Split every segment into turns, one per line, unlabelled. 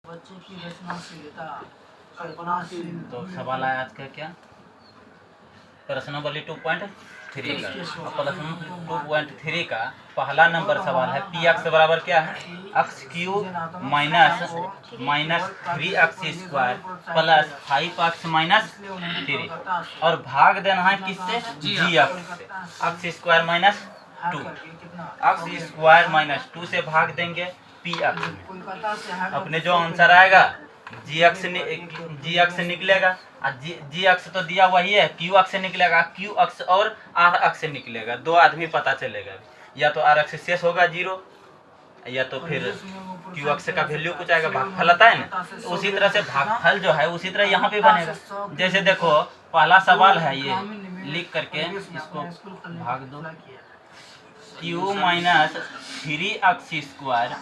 बच्चे की रचनाशीलता कल्पनाशील।
तो सवाल है आज का क्या, प्रश्नावली 2.3 का। प्रश्न 2.3 का पहला नंबर सवाल है पी एक्स बराबर क्या है, x Q minus 3x² plus 5x minus 3 और भाग देना है किससे, जी एक्स² माइनस 2, x² माइनस 2 से भाग देंगे पी एक्स। अपने जो आंसर आएगा जी एक्स निकलेगा, जी एक्स तो दिया वही है, क्यू एक्स निकलेगा, क्यू एक्स और आर एक्स निकलेगा। दो आदमी पता चलेगा, या तो आर एक्स शेष होगा 0 या तो फिर क्यू एक्स का वैल्यू कुछ आएगा। भागफल आता है ना, तो उसी तरह से भागफल जो है उसी तरह यहाँ पे बनेगा। जैसे देखो पहला सवाल है, ये लिख करके इसको भाग दो, क्यू माइनस 3x²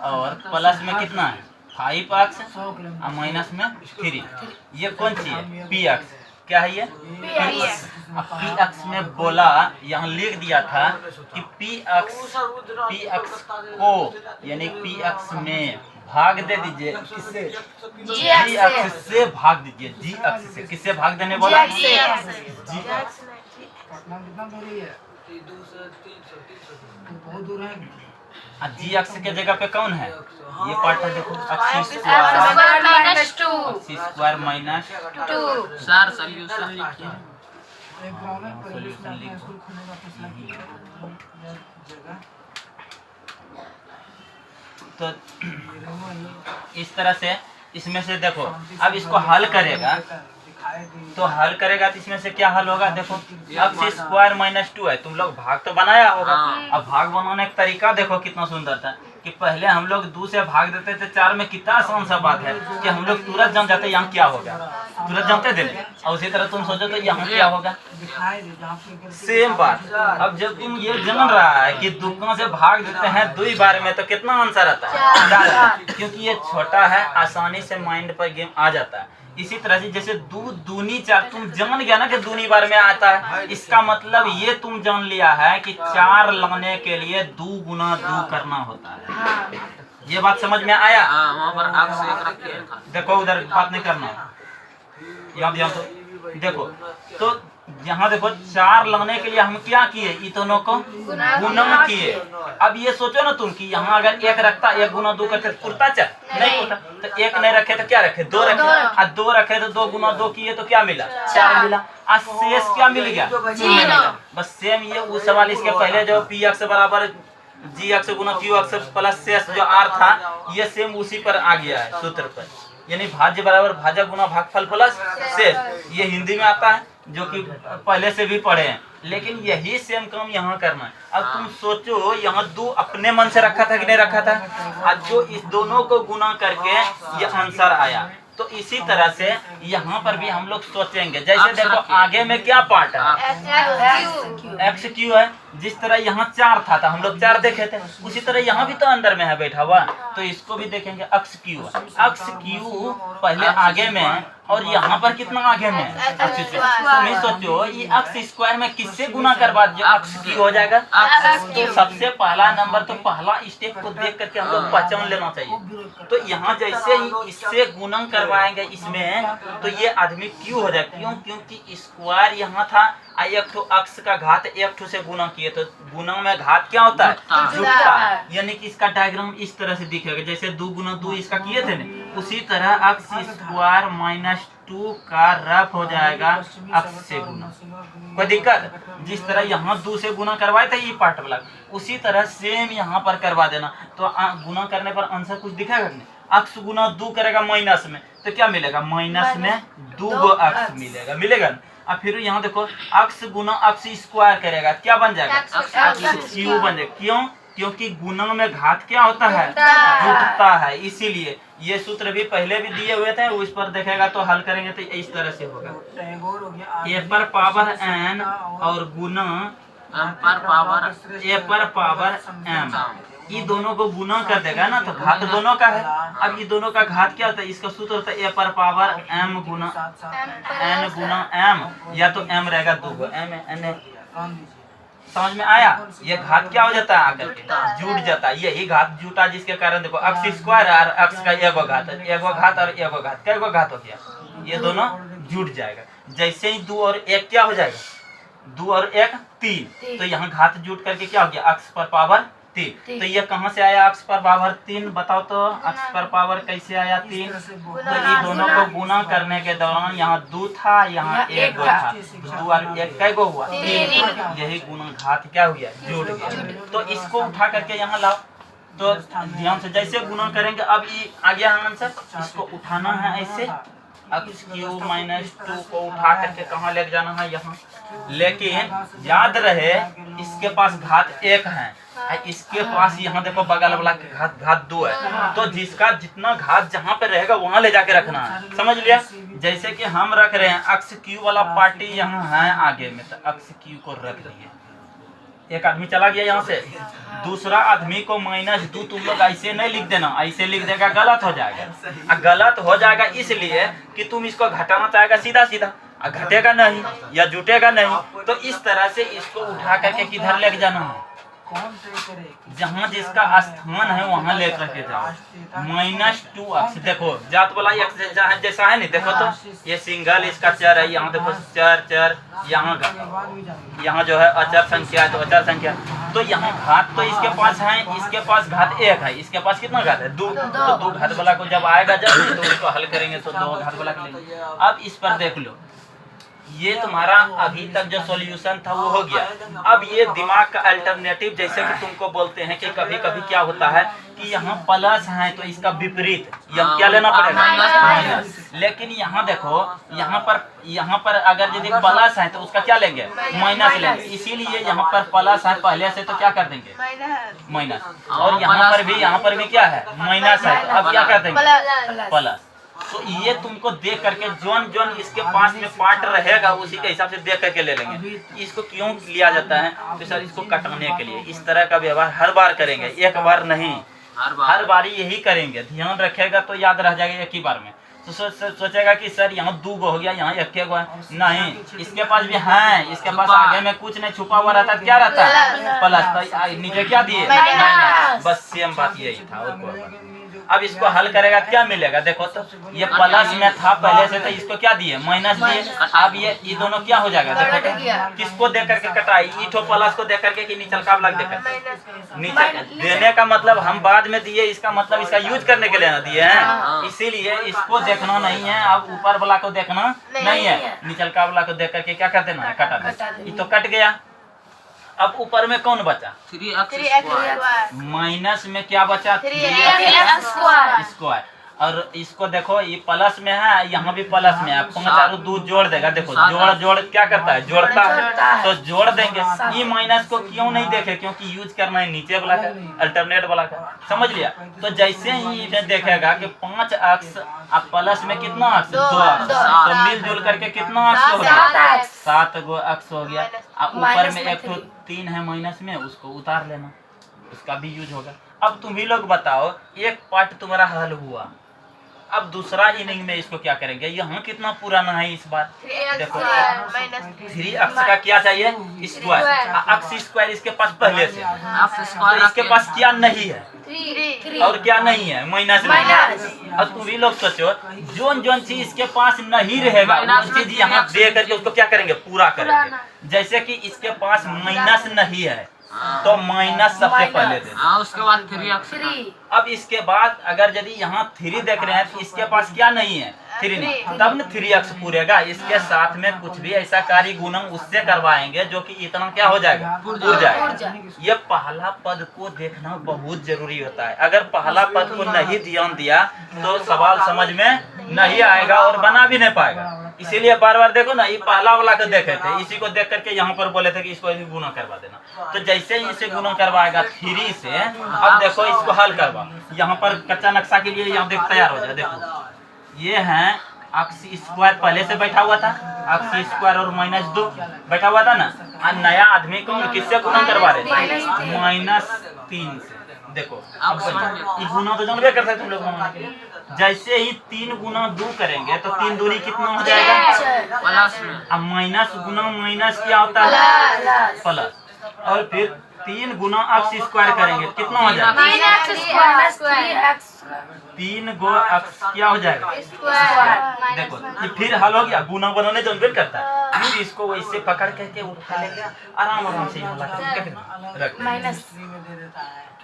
और प्लस में कितना है 5x और माइनस में 3। ये कौन सी है, पी एक्स। क्या है ये, पी एक्स में बोला, यहाँ लिख दिया था कि पी एक्स को यानी पी एक्स में भाग दे दीजिए, किससे, जी एक्स से भाग दीजिए, जी एक्स से। किससे भाग देने बोला, जी एक्स।
कितना दूरी है, बहुत दूर है।
जी एक्स के जगह पे कौन है, ये पार्ट है देखो, x² माइनस 2।
सर सॉल्यूशन लिखिए।
सॉल्यूशन लिखो। तो इस तरह से इसमें से देखो, अब इसको हल करेगा तो इसमें से क्या हल होगा, देखो x² माइनस 2 है। तुम लोग भाग तो बनाया होगा, अब भाग बनाने का तरीका देखो कितना सुंदर था कि पहले हम लोग 2 से भाग देते थे 4 में। कितना आसान सा बात है कि हम लोग तुरंत जान जाते यहाँ क्या होगा, तुरंत जानते थे। और उसी तरह तुम सोचो तो यहाँ क्या होगा, सेम बात। अब जब तुम ये जान रहा है कि 2 से भाग देते हैं 2 बार में, तो कितना आंसर आता है, क्योंकि ये छोटा है, आसानी से माइंड पर गेम आ जाता है। इसी तरह से जैसे 2 दूनी 4 तुम जान गया ना कि दूनी बार में आता है, इसका मतलब ये तुम जान लिया है कि 4 लाने के लिए 2 गुना 2 करना होता है। ये बात समझ में आया,
वहाँ पर x एक रखिए।
देखो उधर बात नहीं करना, यहाँ ध्यान तो देखो। तो यहाँ देखो 4 लगने के लिए हम क्या किए, इतनों को गुणन किए। अब ये सोचो ना तुम कि यहाँ अगर 1 रखता, 1 गुना 2 करते पुरता 4 नहीं होता, तो 1 नहीं रखे तो क्या रखे, 2 रखे, और 2 रखे तो 2 गुना 2 किए तो क्या मिला, 4 मिला। आज शेष क्या मिल गया, बस सेम ये उस सवाल इसके पहले जो पी एक्स बराबर जी एक्स गुना क्यू एक्स प्लस शेष जो आर था, ये सेम उसी पर आ गया है सूत्र पर। यानी भाज्य बराबर भाजक गुना भागफल प्लस शेष, ये हिंदी में आता है जो कि पहले से भी पढ़े हैं, लेकिन यही सेम काम यहाँ करना है। अब तुम सोचो यहाँ 2 अपने मन से रखा था कि नहीं रखा था, आज जो इस दोनों को गुना करके ये आंसर आया। तो इसी तरह से यहाँ पर भी हम लोग सोचेंगे, जैसे देखो आगे में क्या पार्ट है, एक्स क्यू है। जिस तरह यहाँ 4 था हम लोग 4 देखे थे, उसी तरह यहाँ भी तो अंदर में है बैठा हुआ, तो इसको भी देखेंगे एक्स क्यू पहले आगे में और यहाँ पर कितना आगे में है, तुम सोचो ये x² में किससे गुना करवा जो एक्स क्यू हो जाएगा। तो सबसे पहला नंबर तो पहला स्टेप को देख करके हम लोग पहचान लेना चाहिए। तो यहाँ जैसे ही इससे गुणन करवाएंगे इसमें, तो ये आदमी क्यू हो जाएगा। क्यों, क्योंकि स्क्वायर यहाँ था, एक ठो x का घात एक ठो से गुना किए, तो गुना में घात क्या होता है, जुटता है। यानी कि इसका डायग्राम इस तरह से दिखेगा, जैसे 2 गुना 2 इसका किए थे ना, उसी तरह x² माइनस 2 का रफ हो जाएगा x से गुना। कोई दिक्कत, जिस तरह यहाँ 2 से गुना करवाए थे ये पार्ट वाला, उसी तरह सेम यहाँ पर करवा देना। तो गुना करने पर आंसर कुछ दिखेगा नहीं, x गुना 2 करेगा माइनस में, तो क्या मिलेगा, माइनस में 2 x मिलेगा। अब फिर यहाँ देखो x गुना x² करेगा, क्या बन जाएगा, x³ बन जाएगा। क्यों, क्योंकि गुना में घात क्या होता है, जुटता है। इसीलिए ये सूत्र भी पहले भी दिए हुए थे, उस पर देखेगा तो हल करेंगे तो इस तरह से होगा, a पर पावर n और गुना a पर पावर m, ये दोनों को गुना कर देगा ना, तो घात दोनों का है। अब ये दोनों का घात क्या होता है, इसका सूत्र होता है a पर पावर m गुना n गुना m, या तो m रहेगा 2 m n समझ में आया? ये घात क्या हो जाता है आकर के जुट जाता है। यही घात जुटा जिसके कारण देखो अक्स स्क्वायर और अक्स का एगो घात और एगो घात कैगो घात हो गया, ये दोनों जुट जाएगा। जैसे ही 2 और 1 क्या हो जाएगा, 2 और 1 3, तो यहाँ घात जुट करके क्या हो गया, अक्स पर पावर 3। तो ये कहाँ से आया अक्स पर पावर 3, बताओ तो अक्स पर पावर कैसे आया 3? तो ये दोनों को गुना करने के दौरान यहाँ 2 था, यहाँ 1 था, 2 और 1 कैगो हुआ 3। यही गुना घात क्या हुआ, जुट गया। तो इसको उठा करके यहाँ लाओ, तो ध्यान से जैसे गुना करेंगे, अब ये आ गया आंसर। इसको उठाना है ऐसे, एक्स क्यूब माइनस 2 को उठा करके कहाँ ले जाना है, यहाँ। लेकिन याद रहे इसके पास घात 1 है, इसके पास यहाँ देखो बगल वाला घात 2 है। तो जिसका जितना घात जहाँ पे रहेगा वहाँ ले जाके रखना है, समझ लिया? जैसे कि हम रख रहे हैं एक्स क्यूब वाला पार्टी यहाँ है आगे में, तो एक्स क्यूब को रख दिए। एक आदमी चला गया यहाँ से, दूसरा आदमी को -2 तुम लोग ऐसे नहीं लिख देना, ऐसे लिख देगा गलत हो जाएगा। गलत हो जाएगा इसलिए कि तुम इसको घटाना चाहेगा सीधा सीधा, घटेगा नहीं या जुटेगा नहीं। तो इस तरह से इसको उठा करके किधर लेके जाना है, जहाँ जिसका स्थान है वहाँ ले करके जाओ। -2x देखो जात वाला x जैसा है नहीं, देखो तो ये सिंगल इसका चर है, यहाँ देखो चर यहाँ जो है अचर संख्या है, तो अचर संख्या। तो यहाँ घात तो इसके पास है, इसके पास घात 1 है, इसके पास कितना घात है 2। तो 2 घात वाला को जब आएगा जब तो उसको हल करेंगे तो 2 घात वाला लेंगे। अब इस पर देख लो, ये तुम्हारा अभी तक जो सॉल्यूशन था वो हो गया। अब ये दिमाग का अल्टरनेटिव, जैसे कि तुमको बोलते हैं कि कभी कभी क्या होता है कि यहाँ प्लस है तो इसका विपरीत यह क्या लेना पड़ेगा, माइनस। लेकिन यहाँ देखो, यहाँ पर अगर यदि प्लस है तो उसका क्या लेंगे, माइनस लेंगे। इसीलिए यहाँ पर प्लस है पहले से, तो क्या कर देंगे माइनस। और यहाँ पर भी क्या है, माइनस है, तो अब क्या कर देंगे प्लस। तो ये तुमको देख करके जोन इसके पास में पार्ट रहेगा उसी के हिसाब से देख करके ले लेंगे। इसको क्यों लिया जाता है, तो सर इसको कटाने के लिए। इस तरह का व्यवहार हर बार करेंगे, एक बार नहीं, हर बार यही करेंगे। ध्यान रखेगा तो याद रह जाएगा एक ही बार में। तो सोचेगा कि सर यहाँ 2 गो हो गया, यहाँ 1 गो है, नहीं, इसके पास भी है, इसके पास आगे में कुछ नहीं छुपा हुआ रहता, क्या रहता है प्लस। तो नीचे क्या दिए, बस सेम बात यही था। और अब इसको हल करेगा क्या मिलेगा, देखो तो ये प्लस में था पहले से, तो इसको क्या दिए, माइनस दिए। अब ये दोनों क्या हो जाएगा, देखो तो किसको देख करके कटाई, ईठो प्लस को देख करके कि नीचल का लग देकर। नीचे देने का मतलब हम बाद में दिए, इसका मतलब इसका यूज करने के लिए ना दिए हैं, इसीलिए इसको देखना नहीं है। अब ऊपर वाला को देखना नहीं है, नीचल का वाला को देख करके क्या कर देना है, कटा देना। ये तो कट गया। अब ऊपर में कौन बचा,
3x²।
माइनस में क्या बचा, 3x²। और इसको देखो ये प्लस में है, यहाँ भी प्लस में है, 5 और 2 जोड़ देगा। देखो जोड़ क्या करता है, जोड़ता है, तो जोड़ देंगे। ये माइनस को क्यों नहीं देखे, क्योंकि यूज करना है नीचे वाला का, अल्टरनेट वाला का, समझ लिया। तो जैसे ही इसे देखेगा कि 5x अब प्लस में कितना अक्स, 2x, तो मिलजुल करके कितना अक्स हो गया, 7 गो अक्स हो गया। अब ऊपर में एक 3 है माइनस में, उसको उतार लेना, उसका भी यूज होगा। अब तुम ही लोग बताओ, एक पार्ट तुम्हारा हल हुआ, अब दूसरा इनिंग में इसको क्या करेंगे। यहाँ कितना पुराना है इस बार, देखो 3x का क्या चाहिए, स्क्वायर। अक्स स्क्वायर इसके पास पहले से, तो इसके पास क्या नहीं है और क्या नहीं है, माइनस नहीं। अब तुम भी लोग सोचो, जोन चीज इसके पास नहीं रहेगा वो चीज यहाँ दे करके उसको क्या करेंगे, पूरा करेंगे। जैसे कि इसके पास माइनस नहीं है तो माइनस सबसे पहले दे,
उसके बाद 3x।
अब इसके बाद अगर यदि यहाँ 3 देख रहे हैं तो इसके पास क्या नहीं है, 3 नहीं, तब न 3x पूरेगा। इसके साथ में कुछ भी ऐसा कार्य गुणन उससे करवाएंगे जो कि इतना क्या हो जाएगा, उड़ जाएगा। ये पहला पद को देखना बहुत जरूरी होता है। अगर पहला पद को नहीं ध्यान दिया तो सवाल समझ में नहीं आएगा और बना भी नहीं पाएगा। इसीलिए बार बार देखो ना, ये पहला वाला को देखे थे, इसी को देख करके यहाँ पर बोले थे कि इसको गुना करवा देना। तो जैसे ही इसे गुना करवाएगा 3 से, अब देखो इसको हल करवा। यहाँ पर कच्चा नक्शा के लिए यहाँ देख तैयार हो जाए। देखो ये है अक्स स्क्वायर पहले से बैठा हुआ था, अक्स स्क्वायर और -2 बैठा हुआ था ना। नया आदमी को किससे गुना करवा रहे थे, -3 से। देखो अब ये गुना तो जानबे करते तुम लोग। जैसे ही 3 गुना 2 करेंगे तो 3 दूनी कितना हो जाएगा,
प्लस में।
अब माइनस गुना माइनस क्या होता है, प्लस। और फिर 3 गुना x स्क्वायर करेंगे, कितना हो जाएगा? 3 गो x क्या हो जाएगा? देखो ये फिर हल हो गया, गुना बनाने जरूरत करता है। फिर इसको वैसे पकड़ करके उठा लेंगे, आराम आराम से यहाँ ला करके रख
माइनस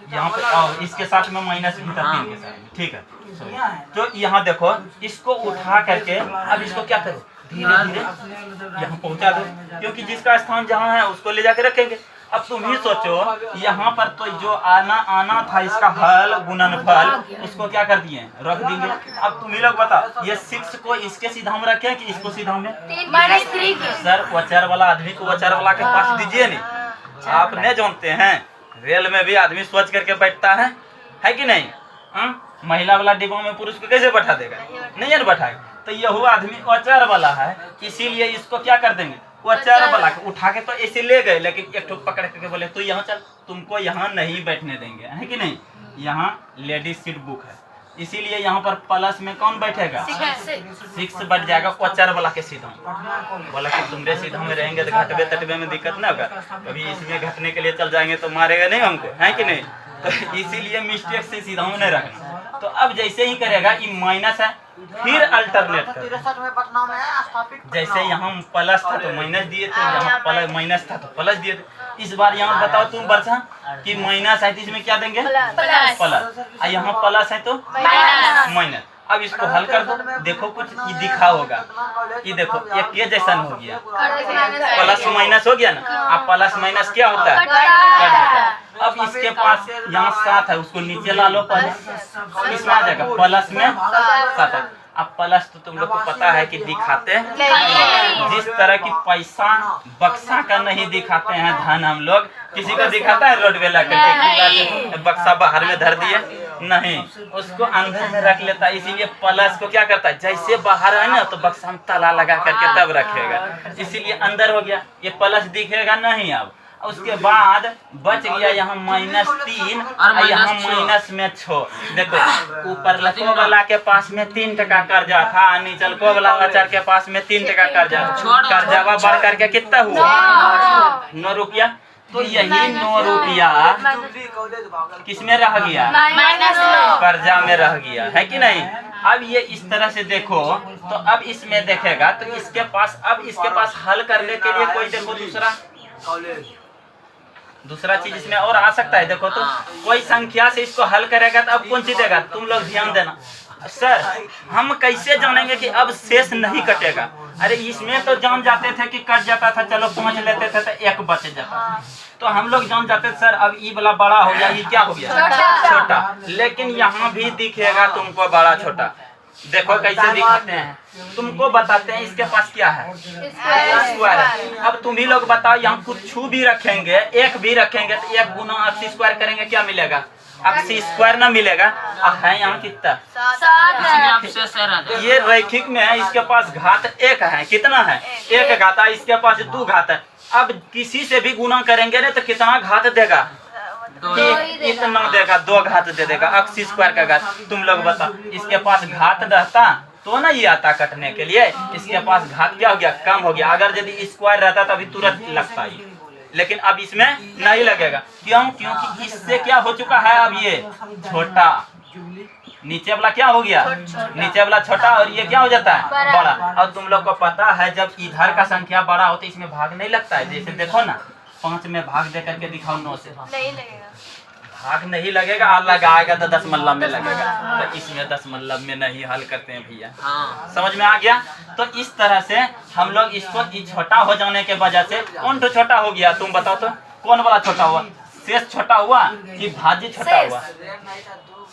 यहाँ पे, और इसके साथ में माइनस भी था 3 के साथ, ठीक है। तो यहाँ देखो इसको उठा करके अब इसको क्या करो, धीरे धीरे यहाँ पहुँचा दो, क्योंकि जिसका स्थान जहाँ है उसको ले जाके रखेंगे। अब तुम ही सोचो, यहाँ पर तो जो आना था इसका हल गुणनफल, उसको क्या कर दिए, रख देंगे। अब तुम ही लोग बताओ, ये 6 को इसके सीधा में रखें कि इसको सीधा में? सर वचर वाला आदमी को वचर वाला के पास दीजिए नहीं। आप नहीं जानते हैं रेल में भी आदमी सोच करके बैठता है कि नहीं? महिला वाला डिब्बा में पुरुष को कैसे बैठा देगा? नहीं है ना बैठाएगा। तो यह आदमी वचर वाला है, इसीलिए इसको क्या कर देंगे, वचर वाला के उठा के तो ऐसे ले गए, लेकिन एक ठोक पकड़ करके बोले तू यहाँ चल, तुमको यहाँ नहीं बैठने देंगे, है कि नहीं? यहाँ लेडीज सीट बुक है, इसीलिए यहाँ पर प्लस में कौन बैठेगा? 6 बैठ जाएगा वचर वाला के सीधा। बोला कि तुमरे सीधा में रहेंगे तो घटवे तटवे में दिक्कत नहीं होगा, कभी इसमें घटने के लिए चल जाएंगे तो मारेगा नहीं हमको, है कि नहीं? तो इसीलिए मिस्टेक से सीधा में नहीं रखना। तो अब जैसे ही करेगा, ये माइनस है, फिर अल्टरनेट कर, जैसे यहाँ प्लस था तो माइनस दिए थे, यहाँ प्लस माइनस था तो प्लस दिए थे। इस बार यहाँ बताओ तुम वर्षा कि माइनस है तो इसमें क्या देंगे? प्लस। यहाँ प्लस है तो माइनस। अब इसको हल कर दो, देखो कुछ ये दिखा होगा, ये देखो एक ये जैसा हो गया, प्लस माइनस हो गया ना। अब प्लस माइनस क्या होता है? कट देता है। अब इसके पास यहाँ 7 है, उसको नीचे ला लो पहले, इसमें आ जाएगा प्लस में 7 है। अब प्लस तो तुम लोग को पता है कि दिखाते हैं, जिस तरह की पैसा बक्सा का नहीं दिखाते हैं धन, हम लोग किसी को दिखाता है रोड वेला करके बक्सा बाहर में धर दिए, नहीं, उसको अंदर में रख लेता है। इसीलिए प्लस को क्या करता है, जैसे बाहर है ना तो बक्सा में ताला लगा करके तब रखेगा, इसीलिए अंदर हो गया, ये प्लस दिखेगा नहीं। अब उसके बाद बच गया यहाँ -3 और यहाँ माइनस में 6। देखो ऊपर लको वाला के पास में 3 टका कर्जा था, नीचल को वाला वचर के पास में 3 टका कर्जा, कर्जावा बढ़ करके कितना हुआ? 9 रुपया। तो यही 9 रुपया किसमें रह गया? कर्जा में रह गया, है कि नहीं? अब ये इस तरह से देखो, तो अब इसमें देखेगा तो इसके पास, अब इसके पास हल करने के लिए कोई देखो दूसरा चीज इसमें और आ सकता है। देखो तो कोई संख्या से इसको हल करेगा तो अब कौन सी देगा? तुम लोग ध्यान देना। सर हम कैसे जानेंगे कि अब शेष नहीं कटेगा? अरे इसमें तो जान जाते थे कि कट जाता था, चलो 5 लेते थे तो 1 बच जाता था, तो हम लोग जान जाते थे सर अब ई वाला बड़ा हो गया, ये क्या हो गया? छोटा। लेकिन यहाँ भी दिखेगा तुमको बड़ा छोटा। देखो कैसे दिखाते हैं, तुमको बताते हैं इसके पास क्या है? स्क्वायर। अब तुम ही लोग बताओ, यहाँ कुछ भी रखेंगे, 1 भी रखेंगे तो 1 गुना x स्क्वायर करेंगे, क्या मिलेगा? x स्क्वायर ना मिलेगा। है यहाँ कितना? ये रैखिक में है, इसके पास घात 1 है, कितना है? 1 घात है, इसके पास 2 घात है। अब किसी से भी गुना करेंगे ना तो कितना घात देगा? इतना देगा, 2 घात दे देगा, x स्क्वायर का घात। तुम लोग बताओ, इसके पास घात रहता तो ना ये आता कटने के लिए, इसके पास घात क्या हो गया? कम हो गया। अगर यदि स्क्वायर रहता तो अभी तुरंत लगता है, लेकिन अब इसमें नहीं लगेगा। क्यों? क्योंकि इससे क्या हो चुका है, अब ये छोटा, नीचे वाला क्या हो गया? नीचे वाला छोटा, और ये क्या हो जाता है? बड़ा। और तुम लोग को पता है जब इधर का संख्या बड़ा होता है इसमें भाग नहीं लगता है। जैसे देखो ना, 5 में भाग दे करके दिखाओ 9 से,
नहीं लगेगा,
भाग नहीं लगेगा, और लगाएगा तो 10 मतलब में लगेगा। तो इसमें 10 मतलब में नहीं हल करते हैं भैया। समझ में आ गया? तो इस तरह से हम लोग इसको छोटा हो जाने के वजह से, कौन तो छोटा हो गया तुम बताओ तो? कौन वाला छोटा हुआ? शेष छोटा हुआ कि भाज्य छोटा हुआ?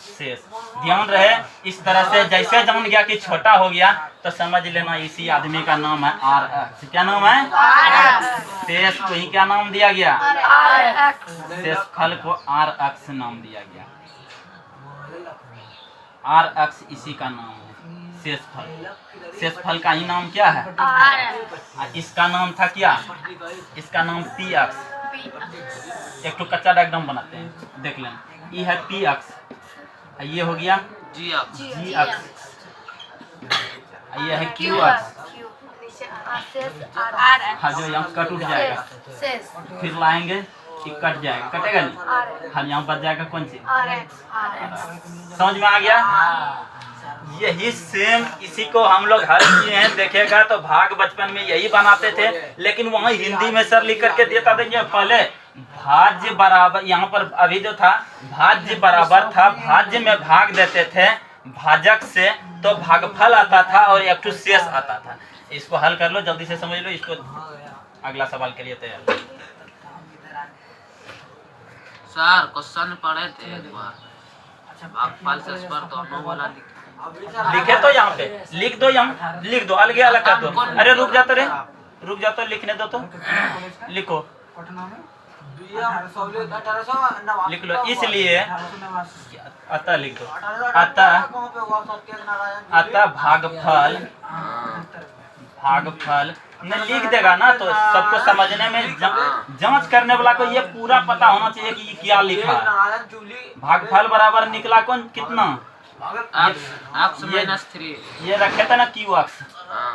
शेष। ध्यान रहे, इस तरह से जैसे जान गया कि छोटा हो गया तो समझ लेना इसी आदमी का नाम है RX। क्या नाम है? शेष को ही क्या नाम दिया गया? शेष फल को RX नाम दिया गया। RX इसी का नाम है, शेष फल। शेष फल का ही नाम क्या है? इसका नाम था क्या? इसका नाम PX। एक तो कच्चा डायग्राम बनाते हैं, देख लेना। ये है PX, ये हो गया GX, ये है QX, हाँ जो यहाँ कट उठ जाएगा, फिर लाएंगे ये कट जाएगा, कटेगा नहीं। हाँ यहाँ बच जाएगा कौन सी, समझ में आ गया। यही सेम इसी को हम लोग हर किए हैं, देखेगा तो भाग बचपन में यही बनाते थे, लेकिन वहाँ हिंदी में सर लिख करके देता था। पहले भाज्य बराबर, यहाँ पर अभी जो था भाज्य बराबर था, भाज्य में भाग देते थे भाजक से, तो भागफल आता था और एक शेष आता था। इसको हल कर लो, जल्दी से समझ लो, इसको अगला सवाल के लिए तैयार।
सर क्वेश्चन पढ़े थे एक बार, भागफल से स्पर दोनों वाला
लिखे तो यहाँ पे लिख दो, यहाँ लिख दो, अलग अलग कर दो। अरे रुक जाते रे, रुक जाओ तो लिखने दो, तो लिखो,
पटना में
लिख लो। इसलिए अतः लिख दो, अतः भागफल, भागफल ने लिख देगा ना तो सबको समझने में जांच करने वाला को ये पूरा पता होना चाहिए कि ये क्या लिखा है। भागफल बराबर निकला कौन, कितना,
x-3।
ये रखे थे ना क्यू अक्स,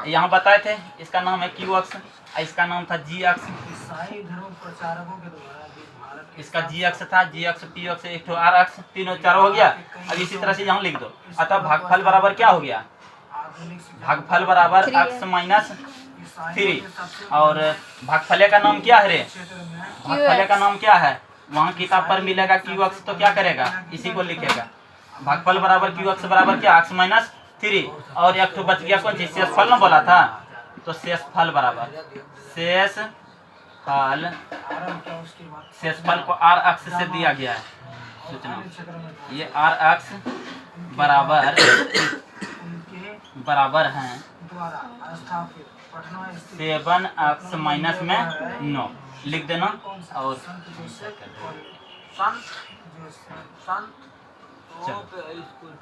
यहाँ बताए थे, इसका नाम है क्यू अक्स, इसका नाम था जी अक्स,
ईसाई धर्म प्रचारकों के द्वारा भारत के
इसका जी अक्स था, जी अक्स, पी अक्स, एक आर अक्स, तीनों चारों हो गया। अब इसी तरह से यहाँ लिख दो, अतः भागफल बराबर क्या हो गया,
आधुनिक
भागफल बराबर x माइनस 3। और भागफल का नाम क्या है रे,
क्षेत्र में
भागफल का नाम क्या है, वहाँ किताब पर मिलेगा क्यू अक्स, तो क्या करेगा, इसी को लिखेगा। भागफल बराबर क्यू अक्स बराबर क्या, x माइनस 3, और एक तो बच गया कौन सी, शेष फल ना बोला था, तो शेष फल बराबर, शेष फल,
आरंभ किया, उसके बाद
शेष फल को आर अक्स से दिया गया है सूचना,
क्षेत्र में
ये आर अक्स बराबर
उनके
बराबर हैं
द्वारा स्थापित पटना स्थित
7x माइनस में 9 लिख देना। और
संत जोसेफ
संत
जोसेफ
संत
चलो।
स्कूल